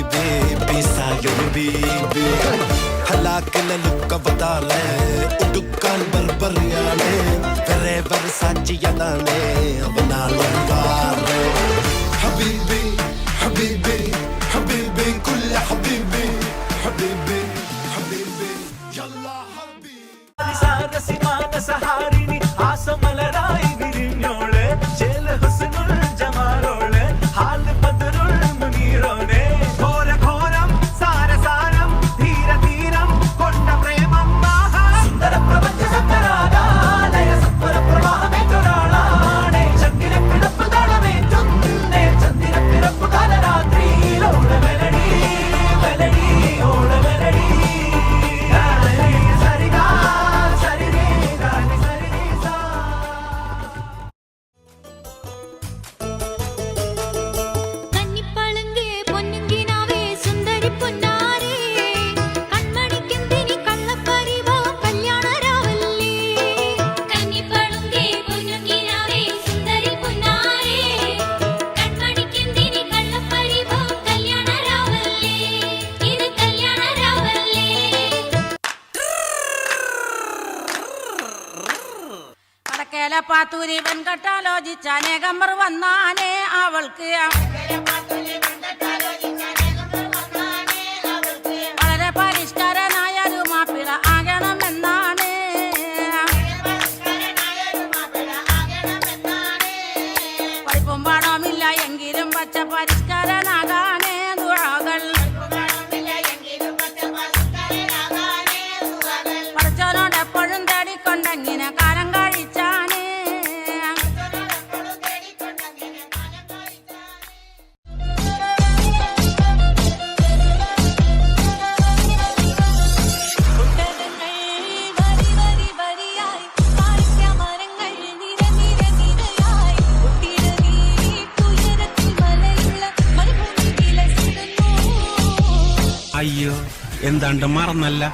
ഹബീബി പീസായൊരു ബീബി ഹലാക്കിലെ ലുക്ക വതാലേ ഉടുക്കാൻ ബർബറിയാണ് വെറേവർ സാക്ഷിയതാണ് അവനാളും വാറ് ഹബീബി ഹബീബി ഹബീബി കുല്ല ഹബീബി ഹബീബി ഹബീബി യല്ലാ ഹബീബി സാരസിമാന സഹാരിനി ആസമലരായി വിരിഞ്ഞോളെ ജല ഹുസ്നുൽ ജമാലോളെ ഹാൽ ബദറുൽ മുനീറോനെ ഘോര ഘോരം സാരസാരം ധീര ധീരം കൊണ്ട പ്രേമം സുന്ദര പ്രപഞ്ച സന്തരാലയ സത്വര പ്രവാഹമേറ്റൊരാളാണേ ചന്ദ്ര പിറപ്പ് താളമേറ്റുന്നേ ചന്ദ്ര പിറപ്പ് കാലരാത്രിയിലോട മെലഡി മെലഡി ഓട മെലഡി പാത്തൂരി വെൺകട്ടാലോചിച്ച അനേകമ്പർ വന്നാനേ അവൾക്ക് വളരെ പരിഷ്കാരനായൊരു മാപ്പിള ആകണമെന്നാണ് പഠിപ്പും പാടമില്ല എങ്കിലും പച്ച പരിഷ്കാരനാകാനേ ദുആകൾ പഠിച്ചവനോട് എപ്പോഴും തേടിക്കൊണ്ടെങ്ങനെ കാലം കഴിച്ചാണ് അയ്യോ എന്താണ്ട് മറന്നല്ല.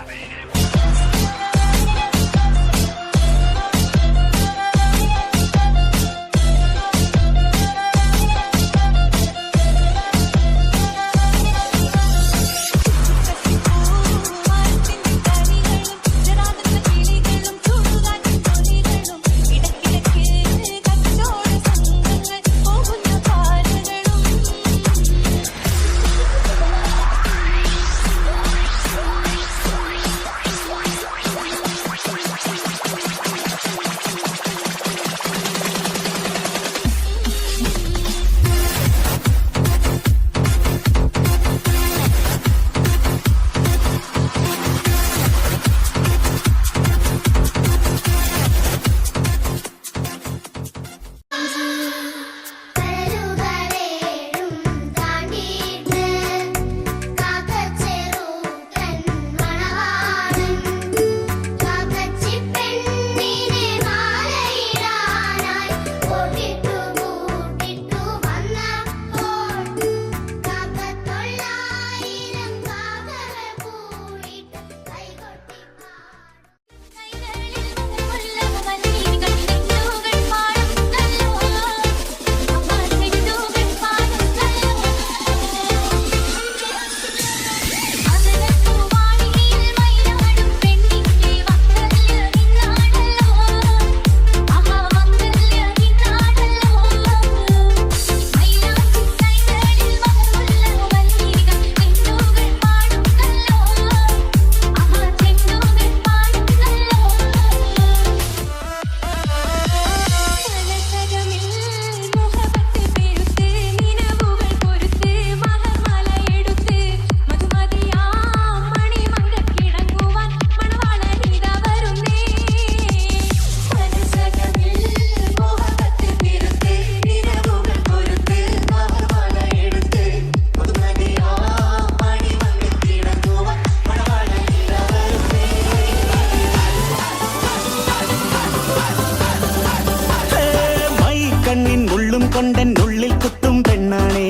കൊണ്ടെന്നുള്ളിൽ കുത്തും പെണ്ണാണേ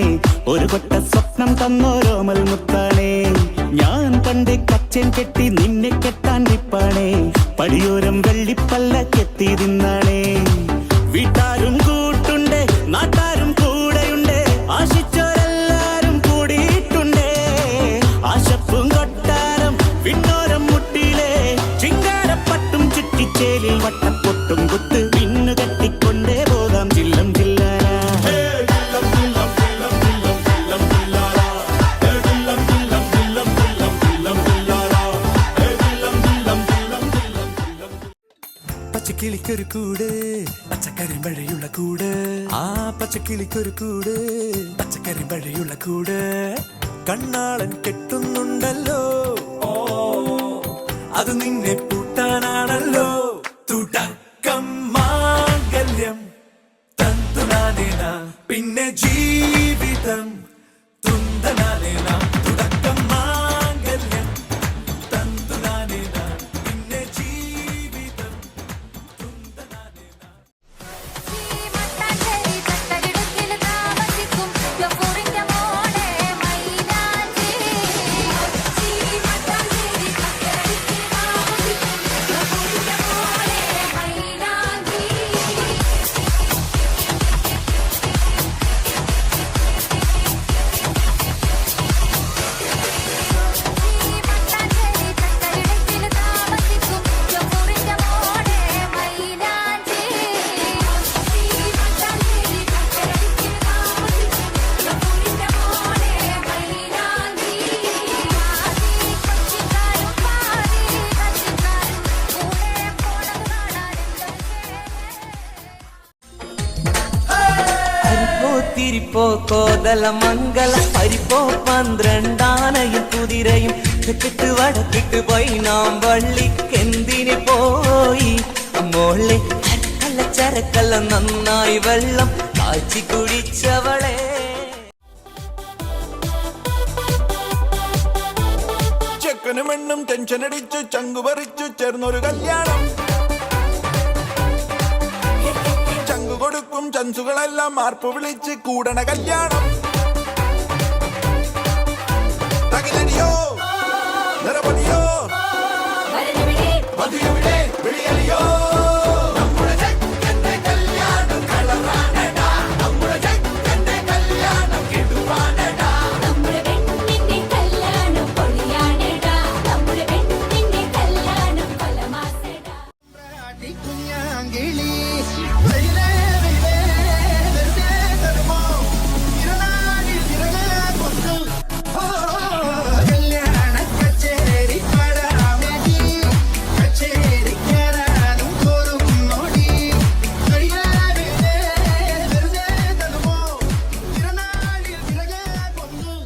ഒരു കൊട്ട സ്വപ്നം തന്നോരോമൽ മുത്താണേ ഞാൻ പണ്ട് കച്ചൻ കെട്ടി നിന്നെ കെട്ടാൻ നിപ്പാണേ പടിയോരം വെള്ളിപ്പല്ലക്കെത്തി നിന്നാണേ വീട്ടാരും കൂട്ടുണ്ട് നാട്ടാരും കൂടെയുണ്ട് ആശിച്ചോരെല്ലാരും കൂടിയിട്ടുണ്ടേ പച്ചക്കിളിക്കൊരു കൂട് പച്ചക്കറി വഴിയുള്ള കൂട് ആ പച്ചക്കിളിക്കൊരു കൂട് പച്ചക്കറി വഴിയുള്ള കൂട് കണ്ണാളൻ കെട്ടുന്നുണ്ടല്ലോ അത് നിന്നെ പൂട്ടാനാണല്ലോ തുടക്കം മാംഗല്യം തന്തുനാനേന പിന്നെ ജീവിതം തുന്തനാനേന തുടക്കം മാംഗല്യം തന്തുനാനേന പിന്നെ ജീവിതം തുന്തനാനേന തിരിപ്പോ കോതല മംഗള പരിപ്പോ പന്ത്രണ്ടാനയും കുതിരയും തെക്കിട്ട് വടക്കിട്ട് പോയി നാം വള്ളിക്കെന്തിന് പോയി മോളെ ചരക്കല്ല ചരക്കല്ല നന്നായി വെള്ളം കാച്ചി കുടിച്ചവളെ ചെക്കനും പെണ്ണും ടെൻഷൻ അടിച്ചു ചങ്കു പറിച്ചു ചേർന്നൊരു കല്യാണം ചങ്കു കൊടുക്കും ചൻസുകളെല്ലാം മാർപ്പ് വിളിച്ച് കൂടണ കല്യാണം തകിലടിയോ നിറപടിയോ മതിയെവിടെ വിളിയലിയോ നമ്മുടെ ചെക്കന്റെ കല്യാണം കളറാനടാ നമ്മുടെ ചെക്കന്റെ കല്യാണം കെടുവാനടാ നമ്മുടെ പെണ്ണിന്റെ കല്യാണം പൊളിയാണെടാ നമ്മുടെ പെണ്ണിന്റെ കല്യാണം കൊലമാസടാ കുഞ്ഞാങ്കിളി കല്യാണ കച്ചേരി പടാമതി കച്ചേരി കയറാനും കോരുന്നോടി വെറുതെ തരുമോ തിരുനാളിൽ വിറകെ കൊന്നു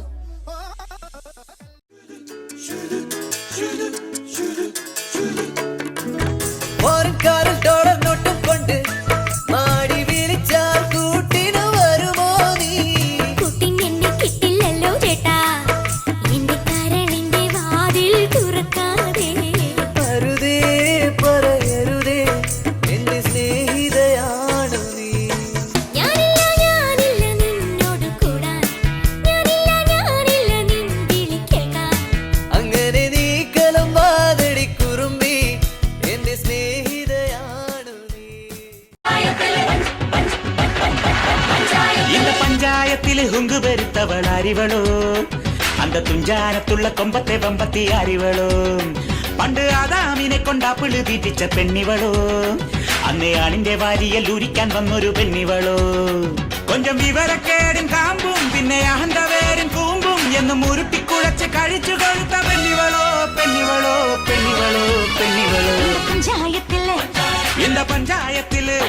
ഓരക്കാരൻ തുടർന്നൊട്ടും കൊണ്ട് മാടി വിളിച്ചാൽ കൂട്ടിന് വരുമോ നീ കുട്ടിനെന്നെ കിട്ടില്ലല്ലോ ചേട്ടാ എന്റെ കരളിന്റെ വാതിൽ തുറക്കാതെ അരുതേ പറയരുതേ എന്റെ സ്നേഹിതയാണു നീ ഞാനില്ല നിന്നോട് കൂടാൻ ഞാനില്ല നിൻ വിളി കേൾക്കാൻ അങ്ങനെ നീ കലം വാതടി കുറുമ്പി എന്റെ സ്നേഹിതയാണു നീ இந்த பஞ்சாயத்தில் ஹுங்கு பெருத்தவள் அறிவளோ அந்த துஞ்சானத்துள்ள கொம்பத்தை வம்பத்தி அறிவளோ പണ്ട് ആദാമിനെ കൊണ്ടാപ്പിള് തീറ്റിച്ച പെണ്ണിവളോ അന്നേ ആണിന്റെ വാരിയൽ ഉരിക്കാൻ വന്നൊരു പെണ്ണിവളോ കൊഞ്ചം വിവരക്കേടും കാമ്പും പിന്നെ അഹന്തവേരും കൂമ്പും എന്നും ഉരുട്ടിക്കുഴച്ച് കഴിച്ചു കൊഴുത്ത പെണ്ണിവളോ പെണ്ണിവളോ പെണ്ണിവളോ പെണ്ണിവളോ പഞ്ചായത്തിലെ இந்த பஞ்சாயத்திല്